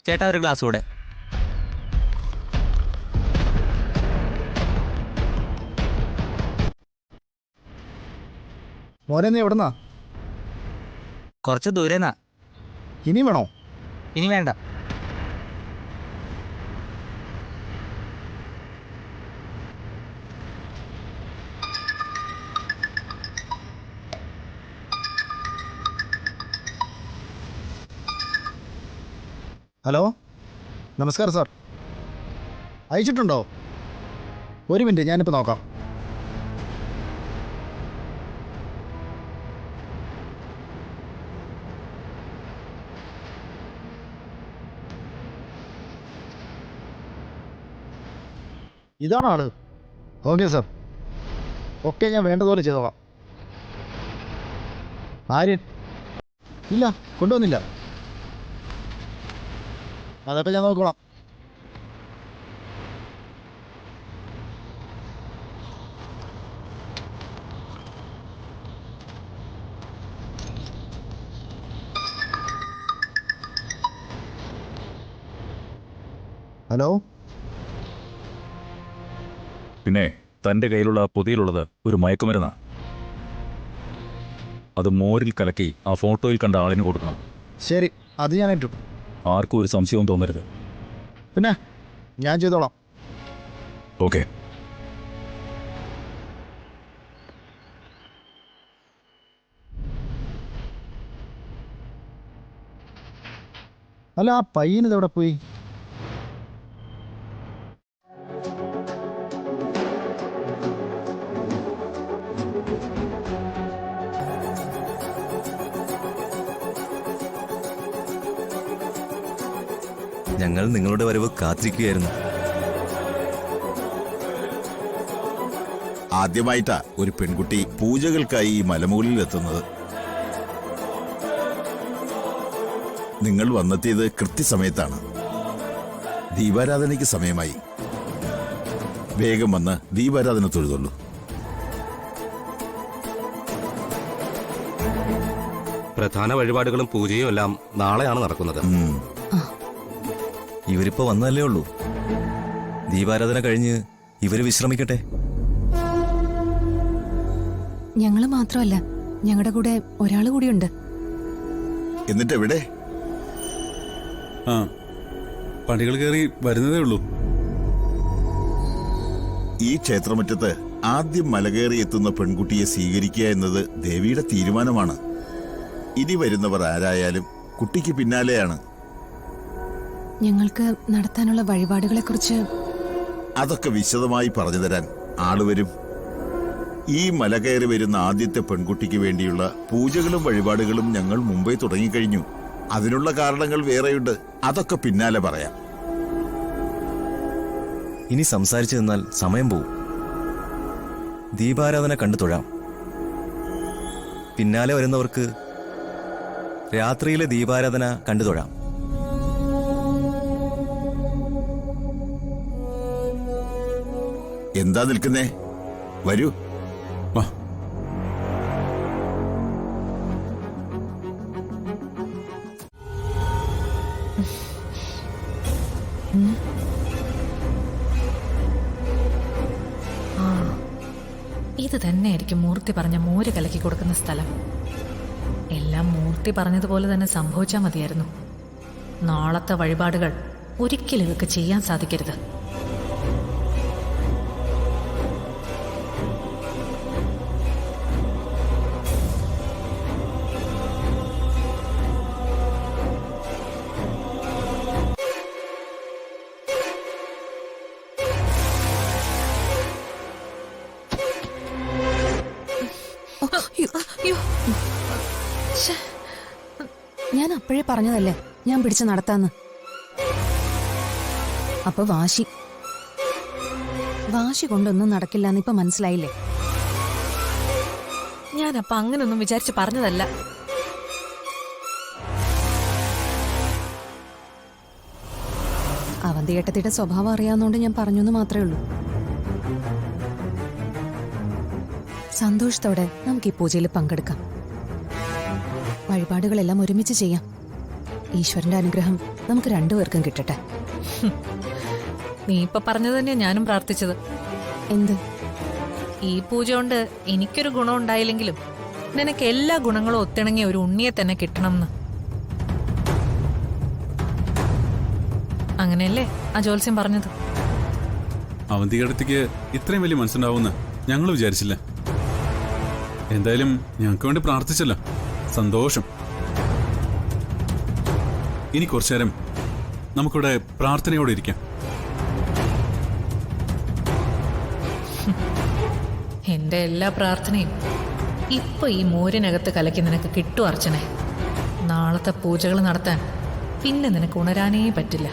ചേട്ടാ ഒരു ഗ്ലാസ് കൂടെ. മോനെ നീ എവിടുന്നാ? കുറച്ച് ദൂരെന്നാ. ഇനി വേണോ? ഇനി വേണ്ട. ഹലോ, നമസ്കാരം സാർ. അയച്ചിട്ടുണ്ടോ? ഒരു മിനിറ്റ്, ഞാനിപ്പോൾ നോക്കാം. ഇതാണ് ആള്. ഓക്കെ സാർ, ഓക്കെ, ഞാൻ വേണ്ടതുപോലെ ചെയ്തോളാം. ആര്യൻ? ഇല്ല, കൊണ്ടുവന്നില്ല. അതൊക്കെ ഞാൻ നോക്കിക്കോളാം. ഹലോ. പിന്നെ തൻ്റെ കയ്യിലുള്ള പൊതിയിലുള്ളത് ഒരു മയക്കുമരുന്നാണ്. അത് മോരിൽ കലക്കി ആ ഫോട്ടോയിൽ കണ്ട ആളിന് കൊടുക്കണം. ശരി, അത് ഞാൻ ഏറ്റു. ആർക്കും ഒരു സംശയവും തോന്നരുത്. പിന്നെ ഞാൻ ചെയ്തോളാം. ഓക്കെ. അല്ല, ആ പയ്യനിത് എവിടെ പോയി? ഞങ്ങൾ നിങ്ങളുടെ വരവ് കാത്തിരിക്കുകയായിരുന്നു. ആദ്യമായിട്ടാ ഒരു പെൺകുട്ടി പൂജകൾക്കായി ഈ മലമുകളിൽ എത്തുന്നത്. നിങ്ങൾ വന്നെത്തിയത് കൃത്യസമയത്താണ്. ദീപാരാധനയ്ക്ക് സമയമായി. വേഗം വന്ന് ദീപാരാധന തൊഴുതുള്ളൂ. പ്രധാന വഴിപാടുകളും പൂജയും എല്ലാം നാളെയാണ് നടക്കുന്നത്. ഇവരിപ്പോ വന്നതല്ലേ ഉള്ളൂ. ദീപാരാധന കഴിഞ്ഞ് ഇവര് വിശ്രമിക്കട്ടെ. ഞങ്ങള് മാത്രമല്ല, ഞങ്ങളുടെ കൂടെ ഒരാള് കൂടിയുണ്ട്. എന്നിട്ട് എവിടെ? പടികൾ കയറി വരുന്നതേ ഉള്ളൂ. ഈ ക്ഷേത്രമുറ്റത്ത് ആദ്യം മലകയറി എത്തുന്ന പെൺകുട്ടിയെ സ്വീകരിക്കുക എന്നത് ദേവിയുടെ തീരുമാനമാണ്. ഇനി വരുന്നവർ ആരായാലും കുട്ടിക്ക് പിന്നാലെയാണ്. ഞങ്ങൾക്ക് നടത്താനുള്ള വഴിപാടുകളെ കുറിച്ച് അതൊക്കെ വിശദമായി പറഞ്ഞു തരാൻ ആള് വരും. ഈ മല കയറി വരുന്ന ആദ്യത്തെ പെൺകുട്ടിക്ക് വേണ്ടിയുള്ള പൂജകളും വഴിപാടുകളും ഞങ്ങൾ മുമ്പേ തുടങ്ങിക്കഴിഞ്ഞു. അതിനുള്ള കാരണങ്ങൾ വേറെയുണ്ട്, അതൊക്കെ പിന്നാലെ പറയാം. ഇനി സംസാരിച്ചു നിന്നാൽ സമയം പോവും. ദീപാരാധന കണ്ടു തൊഴാം. പിന്നാലെ വരുന്നവർക്ക് രാത്രിയിലെ ദീപാരാധന കണ്ടു തൊഴാം. എന്താ നിൽക്കുന്നേ? വരൂ. ഇത് തന്നെയായിരിക്കും മൂർത്തി പറഞ്ഞ മോര് കലക്കി കൊടുക്കുന്ന സ്ഥലം. എല്ലാം മൂർത്തി പറഞ്ഞതുപോലെ തന്നെ സംഭവിച്ചാൽ മതിയായിരുന്നു. നാളത്തെ വഴിപാടുകൾ ഒരിക്കലും ഇവർക്ക് ചെയ്യാൻ സാധിക്കരുത്. ഞാൻ അപ്പോഴേ പറഞ്ഞതല്ലേ ഞാൻ പിടിച്ച് നടത്താന്ന്. അപ്പൊ വാശി കൊണ്ടൊന്നും നടക്കില്ലെന്ന് ഇപ്പൊ മനസ്സിലായില്ലേ? ഞാനപ്പ അങ്ങനൊന്നും വിചാരിച്ച് പറഞ്ഞതല്ല. അവന്തിയേട്ടത്തിയുടെ സ്വഭാവം അറിയാവുന്നോണ്ട് ഞാൻ പറഞ്ഞെന്ന് മാത്രമേ ഉള്ളൂ. സന്തോഷത്തോടെ നമുക്ക് ഈ പൂജയിൽ പങ്കെടുക്കാം. വഴിപാടുകളെല്ലാം ഒരുമിച്ച് ചെയ്യാം. ഈശ്വരന്റെ അനുഗ്രഹം നമുക്ക് രണ്ടുപേർക്കും കിട്ടട്ടെ. നീ ഇപ്പൊ പറഞ്ഞത് തന്നെയാ ഞാനും പ്രാർത്ഥിച്ചത്. എന്ത്? ഈ പൂജ കൊണ്ട് എനിക്കൊരു ഗുണം ഉണ്ടായില്ലെങ്കിലും നിനക്ക് എല്ലാ ഗുണങ്ങളും ഒത്തിണങ്ങിയ ഒരു ഉണ്ണിയെ തന്നെ കിട്ടണമെന്ന്. അങ്ങനെയല്ലേ ആ ജോത്സ്യം പറഞ്ഞത്? അവന്തികടത്തേക്ക് ഇത്രയും വലിയ മനസ്സുണ്ടാവുമെന്ന് ഞങ്ങൾ വിചാരിച്ചില്ല. എന്തായാലും ഞങ്ങൾക്ക് വേണ്ടി പ്രാർത്ഥിച്ചല്ലോ, സന്തോഷം. ഇനി കുറച്ചു നേരം നമുക്കിവിടെ പ്രാർത്ഥനയോടെ ഇരിക്കാം. എന്റെ എല്ലാ പ്രാർത്ഥനയും ഇപ്പൊ ഈ മോരിനകത്ത് കലക്കി നിനക്ക് കിട്ടും അർച്ചനെ. നാളത്തെ പൂജകൾ നടത്താൻ പിന്നെ നിനക്ക് ഉണരാനേ പറ്റില്ല.